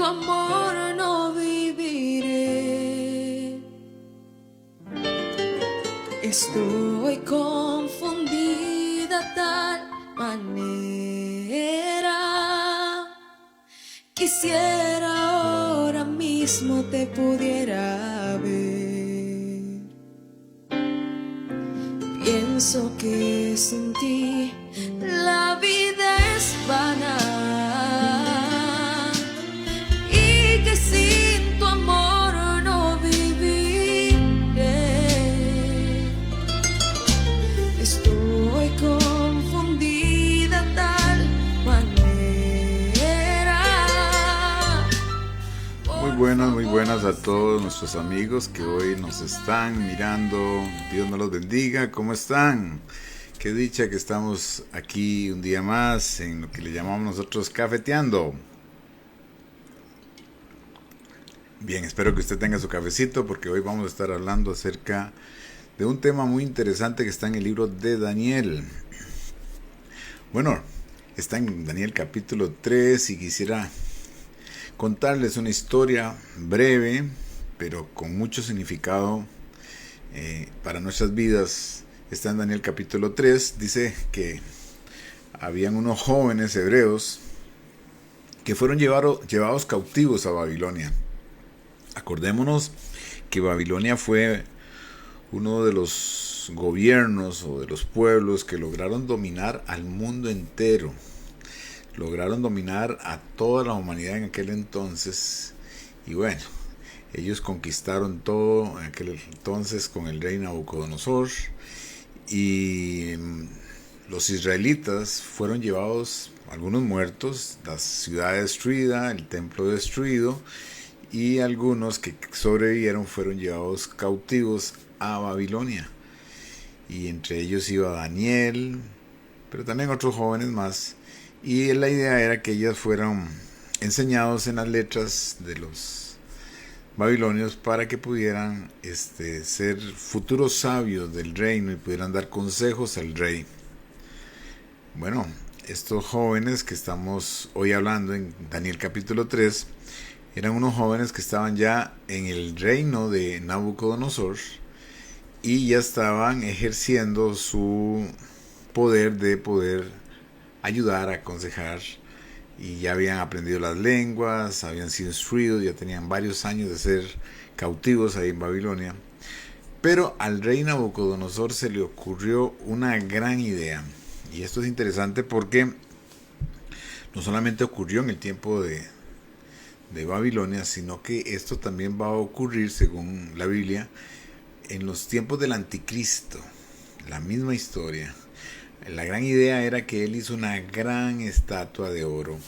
tu amor no viviré. Estoy confundida tal manera. Quisiera ahora mismo te pudiera ver. Pienso que sin ti la vida es vana y que sin tu amor no viviré. Estoy confundida tal manera. Muy buenas a todos nuestros amigos que hoy nos están mirando. Dios nos los bendiga. ¿Cómo están? Qué dicha que estamos aquí un día más en lo que le llamamos nosotros cafeteando. Bien, espero que usted tenga su cafecito porque hoy vamos a estar hablando acerca de un tema muy interesante que está en el libro de Daniel. Bueno, está en Daniel capítulo 3 y quisiera contarles una historia breve, pero con mucho significado para nuestras vidas. Está en Daniel capítulo 3, dice que habían unos jóvenes hebreos que fueron llevados cautivos a Babilonia. Acordémonos que Babilonia fue uno de los gobiernos o de los pueblos que lograron dominar al mundo entero. Lograron dominar a toda la humanidad en aquel entonces. Y bueno, ellos conquistaron todo en aquel entonces con el rey Nabucodonosor. Y los israelitas fueron llevados, algunos muertos, la ciudad destruida, el templo destruido, y algunos que sobrevivieron fueron llevados cautivos a Babilonia. Y entre ellos iba Daniel, pero también otros jóvenes más. Y la idea era que ellos fueran enseñados en las letras de los babilonios para que pudieran ser futuros sabios del reino y pudieran dar consejos al rey. Bueno, estos jóvenes que estamos hoy hablando en Daniel capítulo 3 eran unos jóvenes que estaban ya en el reino de Nabucodonosor y ya estaban ejerciendo su poder de poder ayudar, aconsejar, y ya habían aprendido las lenguas, habían sido instruidos, ya tenían varios años de ser cautivos ahí en Babilonia. Pero al rey Nabucodonosor se le ocurrió una gran idea, y esto es interesante porque no solamente ocurrió en el tiempo de Babilonia, sino que esto también va a ocurrir, según la Biblia, en los tiempos del anticristo. La misma historia. La gran idea era que él hizo una gran estatua de oro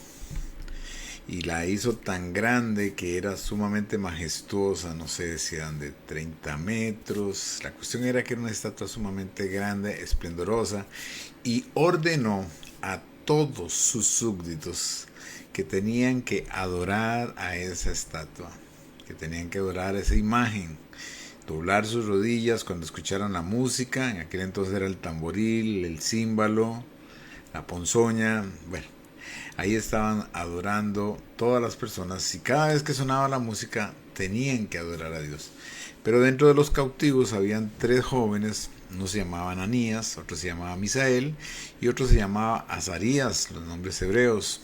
y la hizo tan grande que era sumamente majestuosa, no sé si eran de 30 metros. La cuestión era que era una estatua sumamente grande, esplendorosa, y ordenó a todos sus súbditos que tenían que adorar a esa estatua, que tenían que adorar a esa imagen, doblar sus rodillas cuando escucharan la música. En aquel entonces era el tamboril, el címbalo, la ponzoña. Bueno, ahí estaban adorando todas las personas y cada vez que sonaba la música tenían que adorar a Dios. Pero dentro de los cautivos habían 3 jóvenes. Uno se llamaba Ananías, otro se llamaba Misael y otro se llamaba Azarías, los nombres hebreos.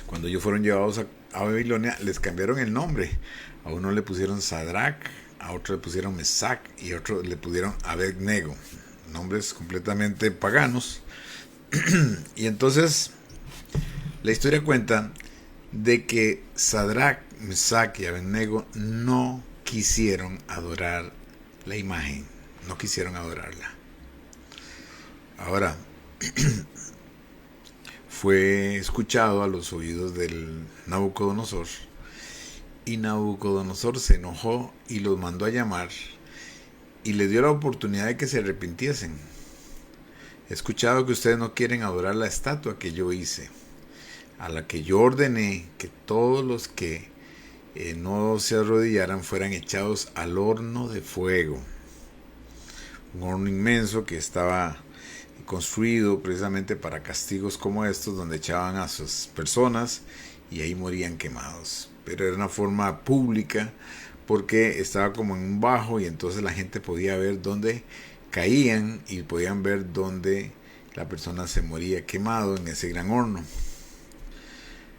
Cuando ellos fueron llevados a Babilonia les cambiaron el nombre. A uno le pusieron Sadrach, a otro le pusieron Mesac y a otro le pusieron Abednego, nombres completamente paganos. Y entonces la historia cuenta de que Sadrach, Mesac y Abednego no quisieron adorar la imagen, no quisieron adorarla. Ahora fue escuchado a los oídos del Nabucodonosor. Y Nabucodonosor se enojó y los mandó a llamar y les dio la oportunidad de que se arrepintiesen. He escuchado que ustedes no quieren adorar la estatua que yo hice, a la que yo ordené que todos los que no se arrodillaran fueran echados al horno de fuego. Un horno inmenso que estaba construido precisamente para castigos como estos, donde echaban a sus personas y ahí morían quemados. Pero era una forma pública porque estaba como en un bajo y entonces la gente podía ver dónde caían y podían ver dónde la persona se moría quemado en ese gran horno.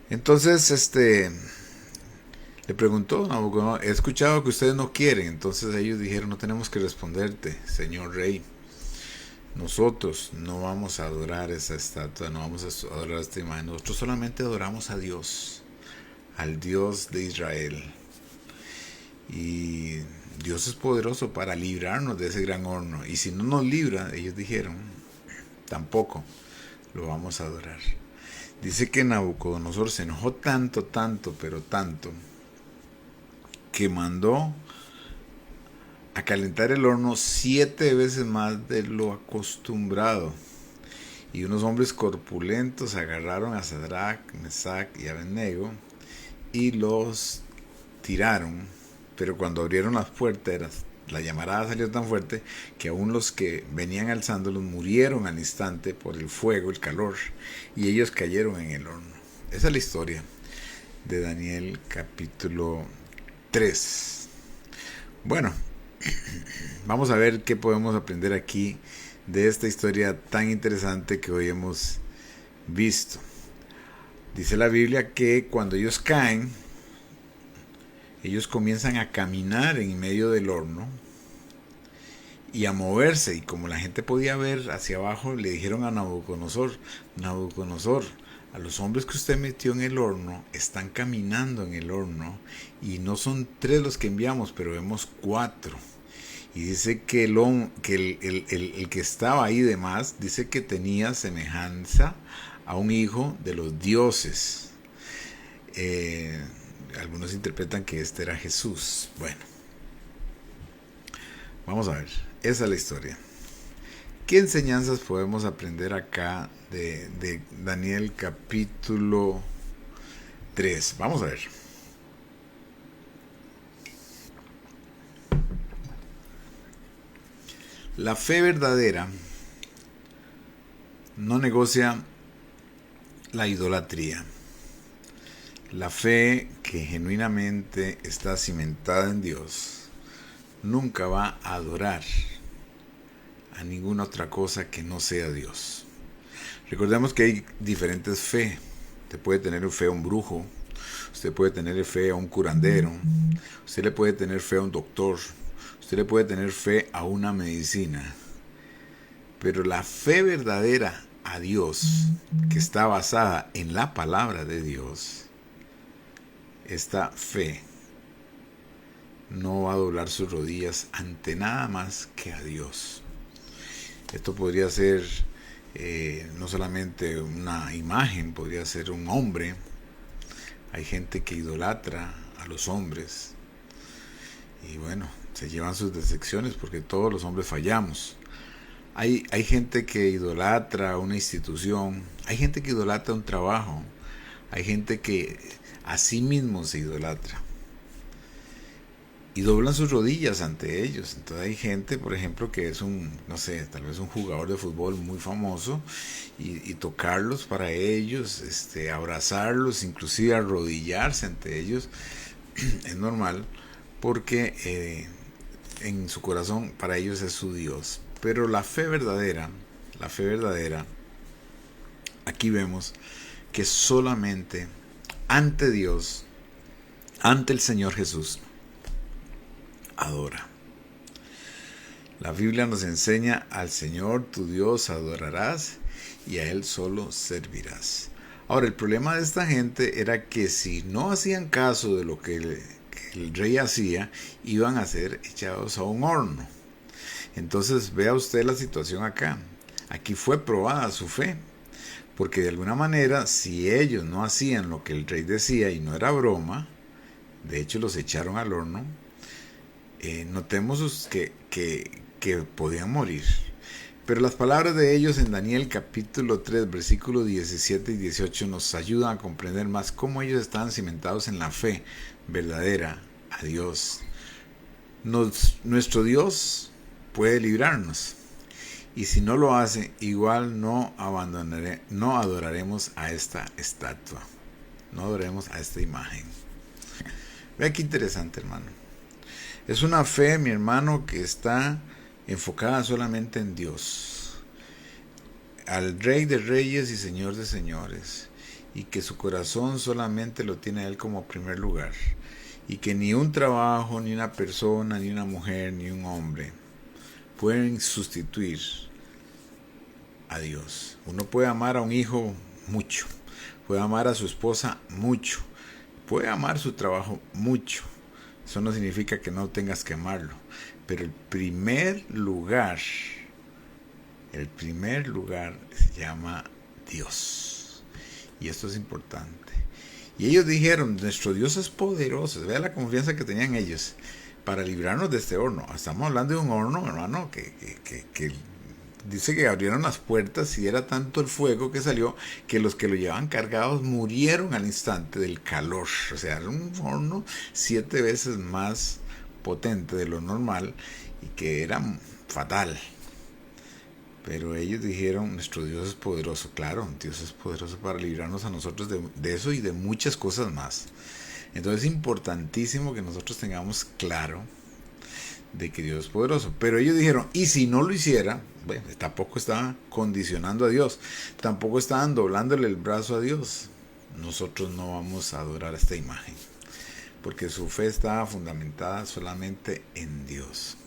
Entonces le preguntó Nabucodonosor: he escuchado que ustedes no quieren. Entonces ellos dijeron: no tenemos que responderte, señor rey. Nosotros no vamos a adorar esa estatua, no vamos a adorar esta imagen. Nosotros solamente adoramos a Dios, al Dios de Israel. Y Dios es poderoso para librarnos de ese gran horno. Y si no nos libra, ellos dijeron, tampoco lo vamos a adorar. Dice que Nabucodonosor se enojó tanto, pero tanto, que mandó a calentar el horno 7 veces más de lo acostumbrado. Y unos hombres corpulentos agarraron a Sadrach, Mesach y Abednego y los tiraron. Pero cuando abrieron las puertas, la llamarada salió tan fuerte que aún los que venían alzándolos murieron al instante por el fuego, el calor, y ellos cayeron en el horno. Esa es la historia de Daniel capítulo 3. Bueno, vamos a ver qué podemos aprender aquí de esta historia tan interesante que hoy hemos visto. Dice la Biblia que cuando ellos caen, ellos comienzan a caminar en medio del horno y a moverse, y como la gente podía ver hacia abajo, le dijeron a Nabucodonosor: Nabucodonosor, a los hombres que usted metió en el horno están caminando en el horno, y no son 3 los que enviamos, pero vemos 4. Y dice que el que estaba ahí de más, dice que tenía semejanza a un hijo de los dioses. Algunos interpretan que este era Jesús. Bueno, vamos a ver, esa es la historia. ¿Qué enseñanzas podemos aprender acá de Daniel capítulo 3? Vamos a ver. La fe verdadera no negocia la idolatría. La fe que genuinamente está cimentada en Dios nunca va a adorar a ninguna otra cosa que no sea Dios. Recordemos que hay diferentes fe. Usted puede tener fe a un brujo, usted puede tener fe a un curandero, usted le puede tener fe a un doctor, usted le puede tener fe a una medicina. Pero la fe verdadera a Dios, que está basada en la palabra de Dios, esta fe no va a doblar sus rodillas ante nada más que a Dios. Esto podría ser no solamente una imagen, podría ser un hombre. Hay gente que idolatra a los hombres y bueno, se llevan sus decepciones porque todos los hombres fallamos. Hay gente que idolatra una institución, hay gente que idolatra un trabajo, hay gente que a sí mismo se idolatra y doblan sus rodillas ante ellos. Entonces hay gente, por ejemplo, que es tal vez un jugador de fútbol muy famoso, y tocarlos para ellos, abrazarlos, inclusive arrodillarse ante ellos, es normal, porque en su corazón para ellos es su Dios. Pero la fe verdadera, aquí vemos que solamente ante Dios, ante el Señor Jesús, adora. La Biblia nos enseña: al Señor tu Dios adorarás y a Él solo servirás. Ahora, el problema de esta gente era que si no hacían caso de lo que el rey hacía, iban a ser echados a un horno. Entonces vea usted la situación acá. Aquí fue probada su fe, porque de alguna manera, si ellos no hacían lo que el rey decía, y no era broma, de hecho los echaron al horno, notemos que podían morir. Pero las palabras de ellos en Daniel capítulo 3, versículos 17 y 18 nos ayudan a comprender más cómo ellos estaban cimentados en la fe verdadera a Dios. Nuestro Dios puede librarnos, y si no lo hace, igual no adoraremos a esta estatua. no adoremos a esta imagen. Vea qué interesante, hermano. Es una fe, mi hermano, que está enfocada solamente en Dios, al Rey de Reyes y Señor de Señores, y que su corazón solamente lo tiene a Él como primer lugar, y que ni un trabajo, ni una persona, ni una mujer, ni un hombre pueden sustituir a Dios. Uno puede amar a un hijo mucho, puede amar a su esposa mucho, puede amar su trabajo mucho. Eso no significa que no tengas que amarlo, pero el primer lugar se llama Dios. Y esto es importante. Y ellos dijeron, nuestro Dios es poderoso. Vea la confianza que tenían ellos para librarnos de este horno. Estamos hablando de un horno, hermano, que dice que abrieron las puertas y era tanto el fuego que salió que los que lo llevaban cargados murieron al instante del calor. O sea, era un horno 7 veces más potente de lo normal y que era fatal. Pero ellos dijeron, nuestro Dios es poderoso. Claro, Dios es poderoso para librarnos a nosotros de eso y de muchas cosas más. Entonces es importantísimo que nosotros tengamos claro de que Dios es poderoso. Pero ellos dijeron, y si no lo hiciera, bueno, tampoco estaban condicionando a Dios, tampoco estaban doblándole el brazo a Dios. Nosotros no vamos a adorar esta imagen, porque su fe estaba fundamentada solamente en Dios.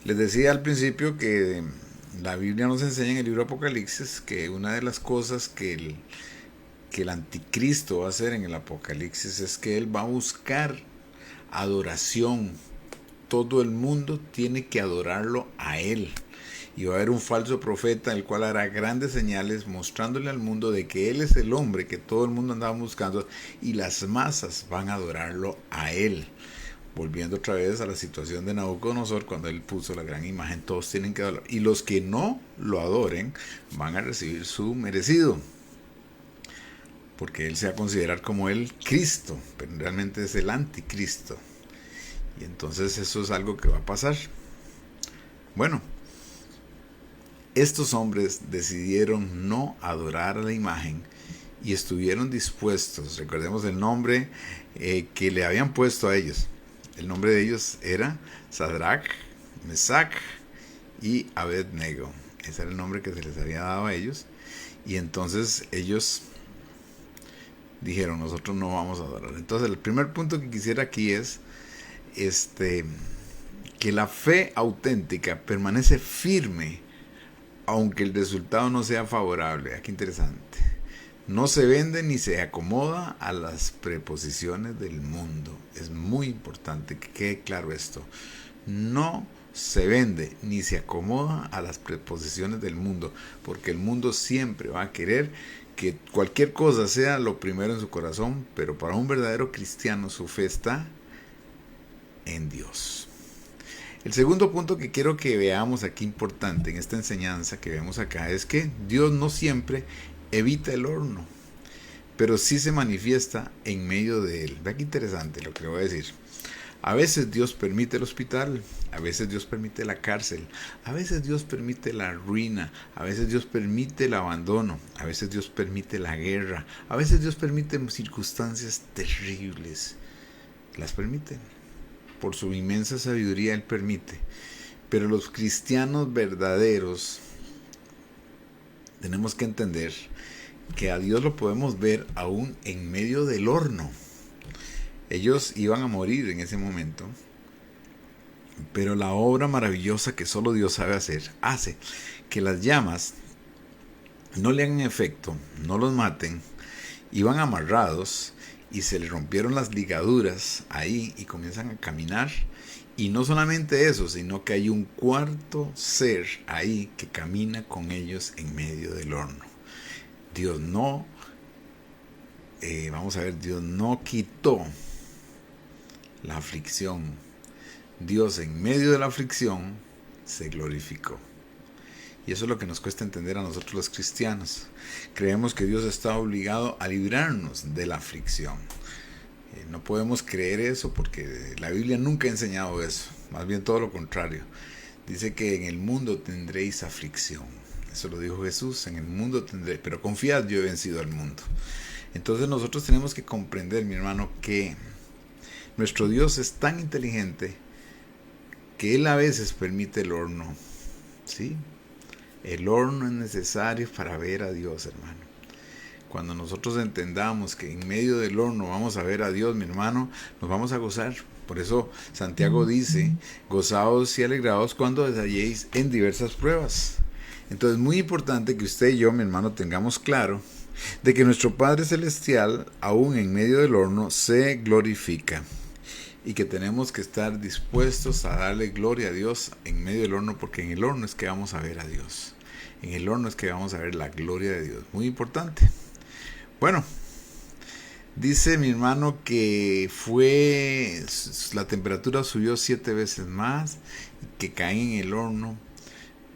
Les decía al principio que la Biblia nos enseña en el libro Apocalipsis que una de las cosas que el anticristo va a hacer en el Apocalipsis es que él va a buscar adoración. Todo el mundo tiene que adorarlo a él. Y va a haber un falso profeta el cual hará grandes señales mostrándole al mundo de que él es el hombre que todo el mundo andaba buscando y las masas van a adorarlo a él. Volviendo otra vez a la situación de Nabucodonosor cuando él puso la gran imagen, todos tienen que adorarlo. Y los que no lo adoren van a recibir su merecido. Porque él se va a considerar como el Cristo, pero realmente es el anticristo. Y entonces eso es algo que va a pasar. Bueno, estos hombres decidieron no adorar a la imagen y estuvieron dispuestos. Recordemos el nombre que le habían puesto a ellos. El nombre de ellos era Sadrach, Mesach y Abednego. Ese era el nombre que se les había dado a ellos. Y entonces ellos dijeron, nosotros no vamos a adorar. Entonces el primer punto que quisiera aquí es que la fe auténtica permanece firme aunque el resultado no sea favorable. Aquí interesante. No se vende ni se acomoda a las preposiciones del mundo. Es muy importante que quede claro esto. No se vende ni se acomoda a las preposiciones del mundo, porque el mundo siempre va a querer que cualquier cosa sea lo primero en su corazón, pero para un verdadero cristiano su fe está en Dios. El segundo punto que quiero que veamos aquí importante en esta enseñanza que vemos acá es que Dios no siempre evita el horno, pero sí se manifiesta en medio de él. Vea qué interesante lo que le voy a decir. A veces Dios permite el hospital, a veces Dios permite la cárcel, a veces Dios permite la ruina, a veces Dios permite el abandono, a veces Dios permite la guerra, a veces Dios permite circunstancias terribles. Las permite. Por su inmensa sabiduría Él permite. Pero los cristianos verdaderos tenemos que entender que a Dios lo podemos ver aún en medio del horno. Ellos iban a morir en ese momento, pero la obra maravillosa que solo Dios sabe hacer hace que las llamas no le hagan efecto, no los maten, iban amarrados y se les rompieron las ligaduras ahí y comienzan a caminar. Y no solamente eso, sino que hay un cuarto ser ahí que camina con ellos en medio del horno. Dios no, Dios no quitó la aflicción. Dios en medio de la aflicción se glorificó. Y eso es lo que nos cuesta entender a nosotros los cristianos. Creemos que Dios está obligado a librarnos de la aflicción. No podemos creer eso porque la Biblia nunca ha enseñado eso. Más bien todo lo contrario. Dice que en el mundo tendréis aflicción. Eso lo dijo Jesús, en el mundo tendréis. Pero confiad, yo he vencido al mundo. Entonces nosotros tenemos que comprender, mi hermano, que nuestro Dios es tan inteligente que Él a veces permite el horno, ¿sí? El horno es necesario para ver a Dios, hermano. Cuando nosotros entendamos que en medio del horno vamos a ver a Dios, mi hermano, nos vamos a gozar. Por eso Santiago dice, gozaos y alegraos cuando os halléis en diversas pruebas. Entonces es muy importante que usted y yo, mi hermano, tengamos claro de que nuestro Padre Celestial, aún en medio del horno, se glorifica. Y que tenemos que estar dispuestos a darle gloria a Dios en medio del horno, porque en el horno es que vamos a ver a Dios. En el horno es que vamos a ver la gloria de Dios. Muy importante. Bueno, dice mi hermano que la temperatura subió 7 veces más, que caen en el horno,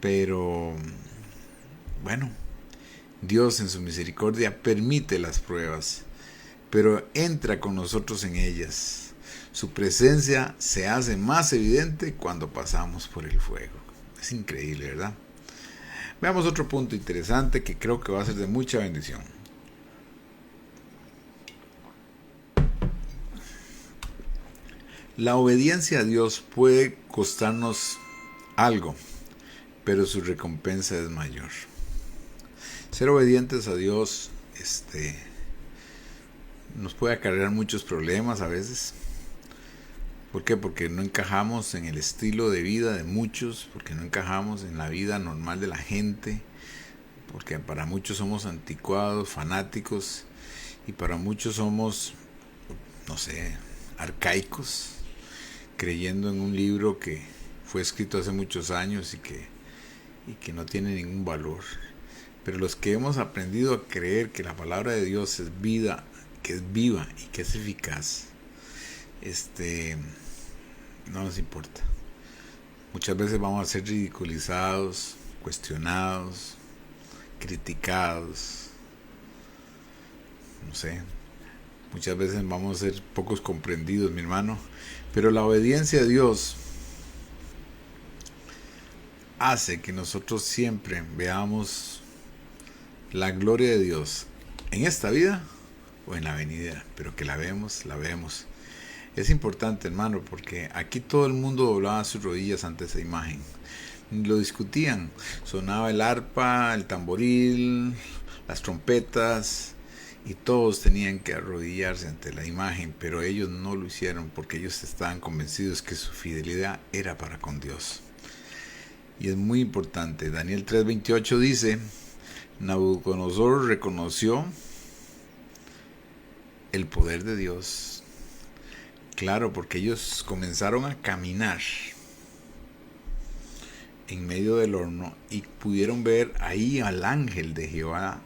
pero bueno, Dios en su misericordia permite las pruebas, pero entra con nosotros en ellas. Su presencia se hace más evidente cuando pasamos por el fuego. Es increíble, ¿verdad? Veamos otro punto interesante que creo que va a ser de mucha bendición. La obediencia a Dios puede costarnos algo, pero su recompensa es mayor. Ser obedientes a Dios nos puede acarrear muchos problemas a veces. ¿Por qué? Porque no encajamos en el estilo de vida de muchos, porque no encajamos en la vida normal de la gente, porque para muchos somos anticuados, fanáticos, y para muchos somos, no sé, arcaicos, creyendo en un libro que fue escrito hace muchos años y que no tiene ningún valor. Pero los que hemos aprendido a creer que la palabra de Dios es vida, que es viva y que es eficaz, no nos importa. Muchas veces vamos a ser ridiculizados, cuestionados, criticados, no sé, muchas veces vamos a ser pocos comprendidos, mi hermano, pero la obediencia a Dios hace que nosotros siempre veamos la gloria de Dios en esta vida o en la venidera, pero que la vemos. Es importante, hermano, porque aquí todo el mundo doblaba sus rodillas ante esa imagen. Lo discutían, sonaba el arpa, el tamboril, las trompetas, y todos tenían que arrodillarse ante la imagen, pero ellos no lo hicieron porque ellos estaban convencidos que su fidelidad era para con Dios. Y es muy importante. Daniel 3:28 dice, Nabucodonosor reconoció el poder de Dios. Claro, porque ellos comenzaron a caminar en medio del horno y pudieron ver ahí al ángel de Jehová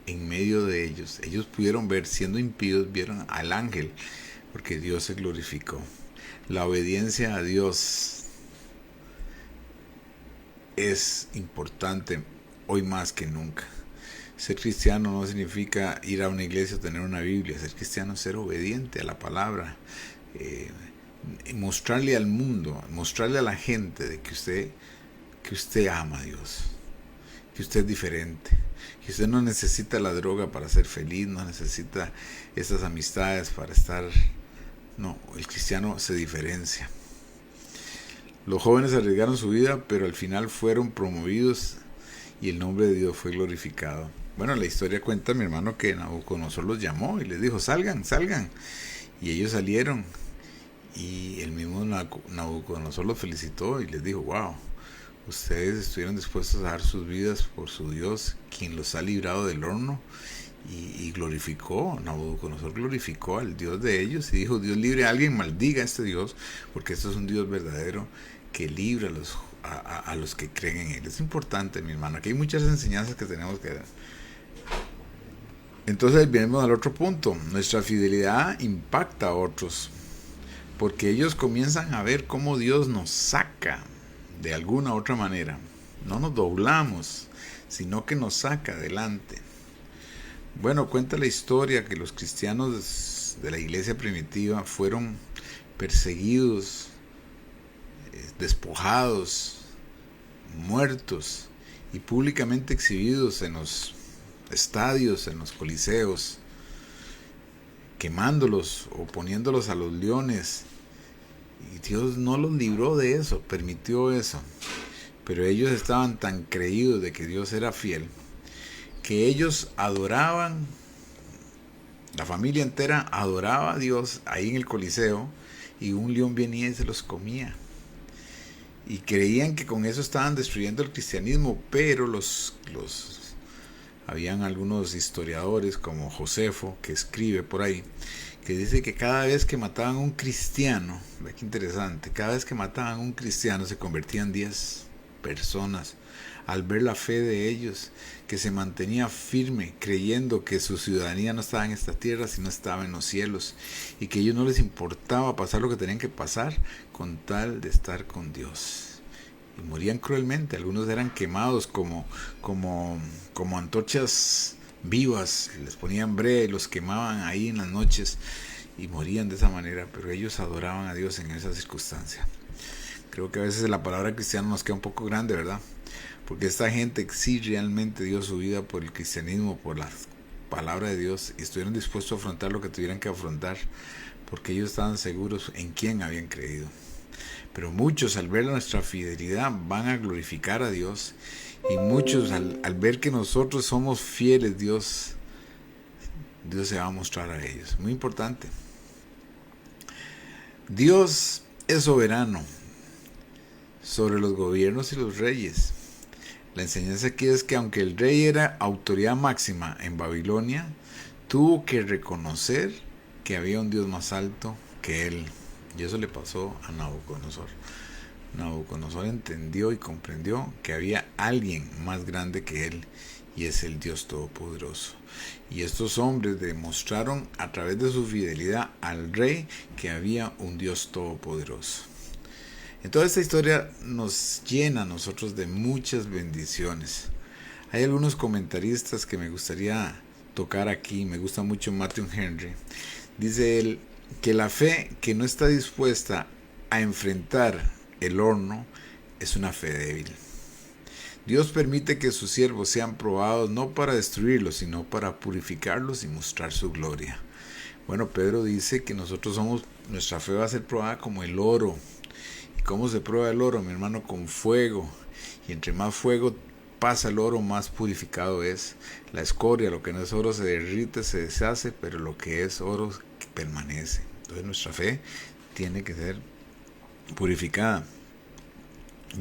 en medio de ellos. Ellos pudieron ver, siendo impíos, vieron al ángel, porque Dios se glorificó. La obediencia a Dios es importante hoy más que nunca. Ser cristiano no significa ir a una iglesia o tener una Biblia. Ser cristiano es ser obediente a la palabra. Mostrarle al mundo, mostrarle a la gente de que usted ama a Dios, que usted es diferente, que usted no necesita la droga para ser feliz, no necesita esas amistades para estar. No, el cristiano se diferencia. Los jóvenes arriesgaron su vida, pero al final fueron promovidos y el nombre de Dios fue glorificado. Bueno, la historia cuenta, mi hermano, que Nabucodonosor los llamó y les dijo, salgan. Y ellos salieron. Y el mismo Nabucodonosor los felicitó y les dijo, wow, ustedes estuvieron dispuestos a dar sus vidas por su Dios, quien los ha librado del horno, y glorificó. Nabucodonosor glorificó al Dios de ellos y dijo, Dios libre a alguien, maldiga a este Dios, porque esto es un Dios verdadero que libra a los que creen en Él. Es importante, mi hermano, aquí hay muchas enseñanzas que tenemos que dar. Entonces venimos al otro punto. Nuestra fidelidad impacta a otros, porque ellos comienzan a ver cómo Dios nos saca de alguna otra manera. No nos doblamos, sino que nos saca adelante. Bueno, cuenta la historia que los cristianos de la iglesia primitiva fueron perseguidos, despojados, muertos y públicamente exhibidos en los estadios, en los coliseos. quemándolos o poniéndolos a los leones. Y Dios no los libró de eso, permitió eso. Pero ellos estaban tan creídos de que Dios era fiel, que ellos adoraban, la familia entera adoraba a Dios ahí en el Coliseo, y un león venía y se los comía. Y creían que con eso estaban destruyendo el cristianismo, pero habían algunos historiadores como Josefo, que escribe por ahí, que dice que cada vez que mataban a un cristiano, ve qué interesante, cada vez que mataban a un cristiano se convertían 10 personas al ver la fe de ellos, que se mantenía firme, creyendo que su ciudadanía no estaba en esta tierra, sino estaba en los cielos, y que a ellos no les importaba pasar lo que tenían que pasar con tal de estar con Dios. Y morían cruelmente, algunos eran quemados como antorchas vivas, les ponían brea y los quemaban ahí en las noches, y morían de esa manera, pero ellos adoraban a Dios en esa circunstancia. Creo que a veces la palabra cristiano nos queda un poco grande, ¿verdad? Porque esta gente sí realmente dio su vida por el cristianismo, por la palabra de Dios, y estuvieron dispuestos a afrontar lo que tuvieran que afrontar, porque ellos estaban seguros en quién habían creído. Pero muchos, al ver nuestra fidelidad, van a glorificar a Dios, y muchos al ver que nosotros somos fieles, Dios se va a mostrar a ellos. Muy importante. Dios es soberano sobre los gobiernos y los reyes. La enseñanza aquí es que aunque el rey era autoridad máxima en Babilonia, tuvo que reconocer que había un Dios más alto que él. Y eso le pasó a Nabucodonosor. Nabucodonosor entendió y comprendió que había alguien más grande que él, y es el Dios Todopoderoso. Y estos hombres demostraron a través de su fidelidad al rey que había un Dios Todopoderoso. En toda esta historia nos llena a nosotros de muchas bendiciones. Hay algunos comentaristas que me gustaría tocar aquí. Me gusta mucho Matthew Henry. Dice él que la fe que no está dispuesta a enfrentar el horno es una fe débil. Dios permite que sus siervos sean probados no para destruirlos, sino para purificarlos y mostrar su gloria. Bueno, Pedro dice que nuestra fe va a ser probada como el oro. ¿Cómo se prueba el oro, mi hermano? Con fuego. Y entre más fuego pasa el oro, más purificado es. La escoria, lo que no es oro, se derrite, se deshace, pero lo que es oro permanece. Entonces nuestra fe tiene que ser purificada.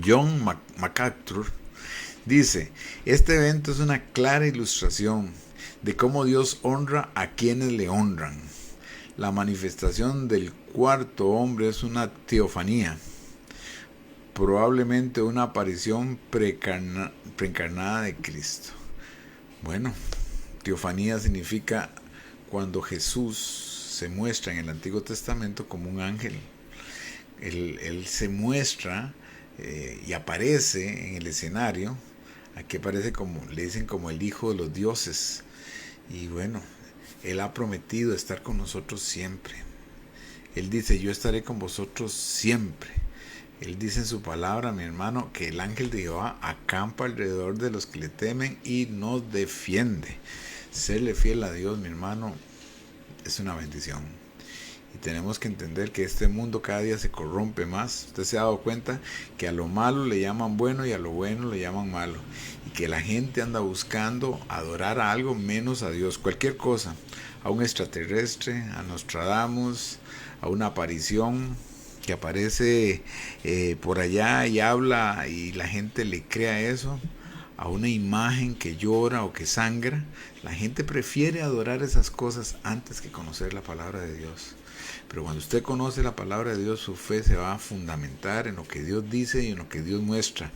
John MacArthur dice: este evento es una clara ilustración de cómo Dios honra a quienes le honran. La manifestación del cuarto hombre es una teofanía, probablemente una aparición preencarnada de Cristo. Bueno, teofanía significa cuando Jesús se muestra en el Antiguo Testamento como un ángel. Él se muestra y aparece en el escenario. Aquí aparece le dicen como el Hijo de los Dioses. Y bueno, Él ha prometido estar con nosotros siempre. Él dice: yo estaré con vosotros siempre. Él dice en su palabra, mi hermano, que el ángel de Jehová acampa alrededor de los que le temen y nos defiende. Serle fiel a Dios, mi hermano, es una bendición. Y tenemos que entender que este mundo cada día se corrompe más. Usted se ha dado cuenta que a lo malo le llaman bueno y a lo bueno le llaman malo. Y que la gente anda buscando adorar a algo menos a Dios. Cualquier cosa. A un extraterrestre, a Nostradamus, a una aparición que aparece por allá y habla y la gente le crea eso, a una imagen que llora o que sangra. La gente prefiere adorar esas cosas antes que conocer la palabra de Dios. Pero cuando usted conoce la palabra de Dios, su fe se va a fundamentar en lo que Dios dice y en lo que Dios muestra,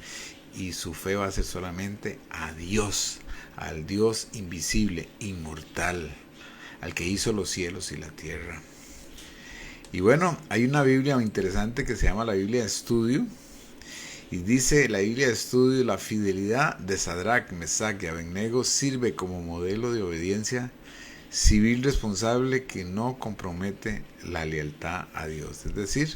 y su fe va a ser solamente a Dios, al Dios invisible, inmortal, al que hizo los cielos y la tierra. Y bueno, hay una Biblia interesante que se llama la Biblia de Estudio, y dice la Biblia de Estudio: la fidelidad de Sadrach, Mesach y Abednego sirve como modelo de obediencia civil responsable que no compromete la lealtad a Dios. Es decir,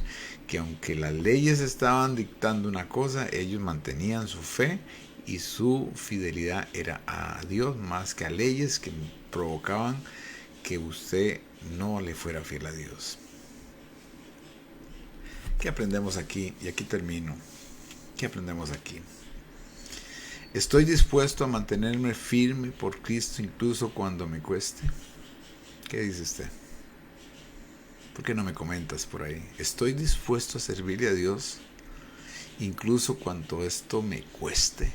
que aunque las leyes estaban dictando una cosa, ellos mantenían su fe y su fidelidad era a Dios más que a leyes que provocaban que usted no le fuera fiel a Dios. ¿Qué aprendemos aquí? Y aquí termino. ¿Qué aprendemos aquí? ¿Estoy dispuesto a mantenerme firme por Cristo incluso cuando me cueste? ¿Qué dice usted? ¿Por qué no me comentas por ahí? ¿Estoy dispuesto a servirle a Dios incluso cuando esto me cueste?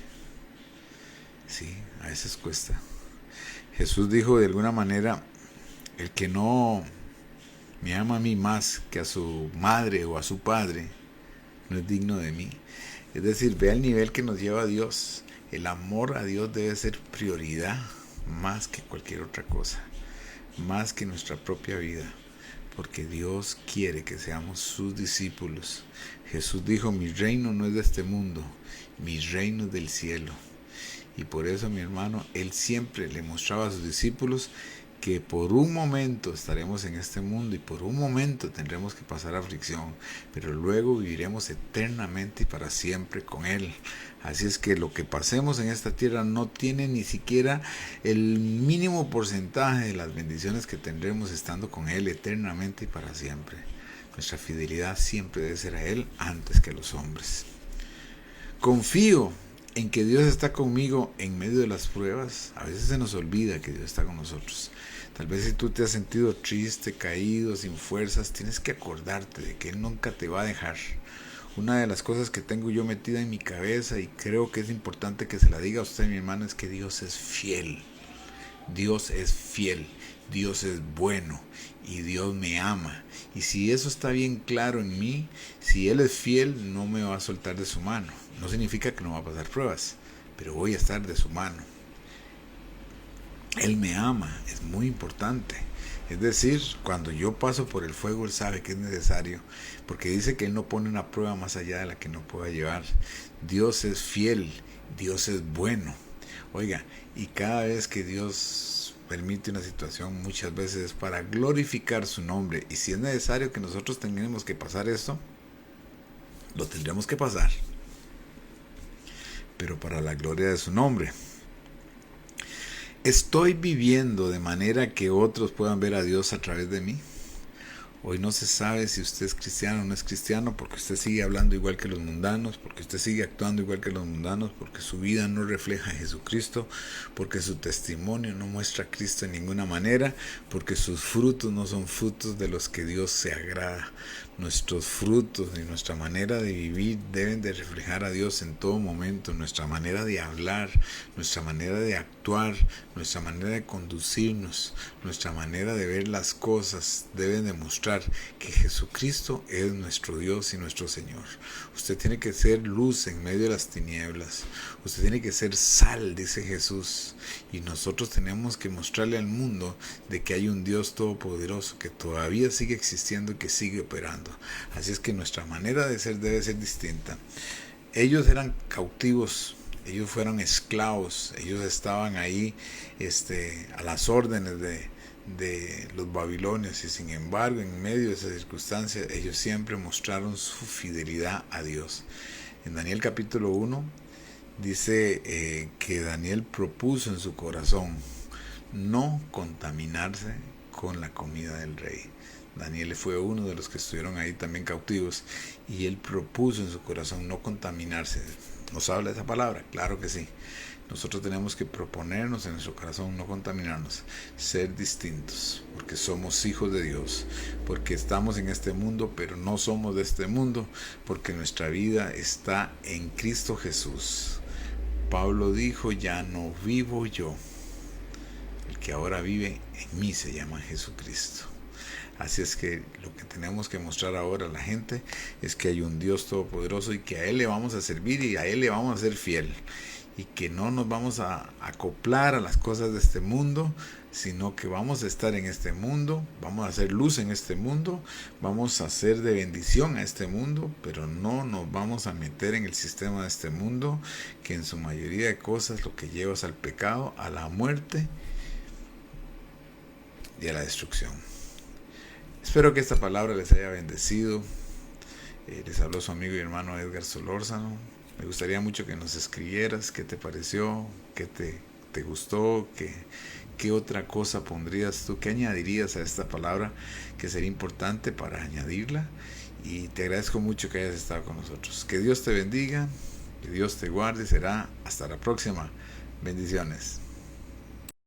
Sí, a veces cuesta. Jesús dijo de alguna manera, el que no me ama a mí más que a su madre o a su padre, no es digno de mí. Es decir, ve el nivel que nos lleva a Dios. El amor a Dios debe ser prioridad más que cualquier otra cosa, más que nuestra propia vida, porque Dios quiere que seamos sus discípulos. Jesús dijo, mi reino no es de este mundo, mi reino es del cielo. Y por eso, mi hermano, Él siempre le mostraba a sus discípulos que por un momento estaremos en este mundo y por un momento tendremos que pasar aflicción, pero luego viviremos eternamente y para siempre con Él. Así es que lo que pasemos en esta tierra no tiene ni siquiera el mínimo porcentaje de las bendiciones que tendremos estando con Él eternamente y para siempre. Nuestra fidelidad siempre debe ser a Él antes que a los hombres. Confío en que Dios está conmigo en medio de las pruebas. A veces se nos olvida que Dios está con nosotros. Tal vez si tú te has sentido triste, caído, sin fuerzas, tienes que acordarte de que Él nunca te va a dejar. Una de las cosas que tengo yo metida en mi cabeza y creo que es importante que se la diga a usted, mi hermano, es que Dios es fiel. Dios es fiel, Dios es bueno y Dios me ama. Y si eso está bien claro en mí, si Él es fiel, no me va a soltar de su mano. No significa que no va a pasar pruebas, pero voy a estar de su mano. Él me ama, es muy importante. Es decir, cuando yo paso por el fuego, Él sabe que es necesario, porque dice que Él no pone una prueba más allá de la que no pueda llevar. Dios es fiel, Dios es bueno. Oiga, y cada vez que Dios permite una situación, muchas veces es para glorificar su nombre. Y si es necesario que nosotros tengamos que pasar esto, lo tendremos que pasar, pero para la gloria de su nombre. ¿Estoy viviendo de manera que otros puedan ver a Dios a través de mí? Hoy no se sabe si usted es cristiano o no es cristiano, porque usted sigue hablando igual que los mundanos, porque usted sigue actuando igual que los mundanos, porque su vida no refleja a Jesucristo, porque su testimonio no muestra a Cristo en ninguna manera, porque sus frutos no son frutos de los que Dios se agrada. Nuestros frutos y nuestra manera de vivir deben de reflejar a Dios en todo momento. Nuestra manera de hablar, nuestra manera de actuar, nuestra manera de conducirnos, nuestra manera de ver las cosas deben demostrar que Jesucristo es nuestro Dios y nuestro Señor. Usted tiene que ser luz en medio de las tinieblas. Usted tiene que ser sal, dice Jesús. Y nosotros tenemos que mostrarle al mundo de que hay un Dios todopoderoso que todavía sigue existiendo y que sigue operando. Así es que nuestra manera de ser debe ser distinta. Ellos eran cautivos, ellos fueron esclavos, ellos estaban ahí a las órdenes de los babilonios, y sin embargo en medio de esas circunstancias ellos siempre mostraron su fidelidad a Dios. En Daniel capítulo 1 dice que Daniel propuso en su corazón no contaminarse con la comida del rey. Daniel fue uno de los que estuvieron ahí también cautivos, y él propuso en su corazón no contaminarse. ¿Nos habla esa palabra? Claro que sí. Nosotros tenemos que proponernos en nuestro corazón no contaminarnos, ser distintos, porque somos hijos de Dios, porque estamos en este mundo, pero no somos de este mundo, porque nuestra vida está en Cristo Jesús. Pablo dijo, ya no vivo yo, el que ahora vive en mí se llama Jesucristo. Así es que lo que tenemos que mostrar ahora a la gente es que hay un Dios todopoderoso y que a Él le vamos a servir y a Él le vamos a ser fiel. Y que no nos vamos a acoplar a las cosas de este mundo, sino que vamos a estar en este mundo, vamos a hacer luz en este mundo, vamos a ser de bendición a este mundo, pero no nos vamos a meter en el sistema de este mundo, que en su mayoría de cosas lo que lleva es al pecado, a la muerte y a la destrucción. Espero que esta palabra les haya bendecido. Les habló su amigo y hermano Edgar Solórzano. Me gustaría mucho que nos escribieras qué te pareció, qué te te gustó? ¿Qué otra cosa pondrías tú? ¿Qué añadirías a esta palabra que sería importante para añadirla? Y te agradezco mucho que hayas estado con nosotros. Que Dios te bendiga, que Dios te guarde. Será hasta la próxima. Bendiciones.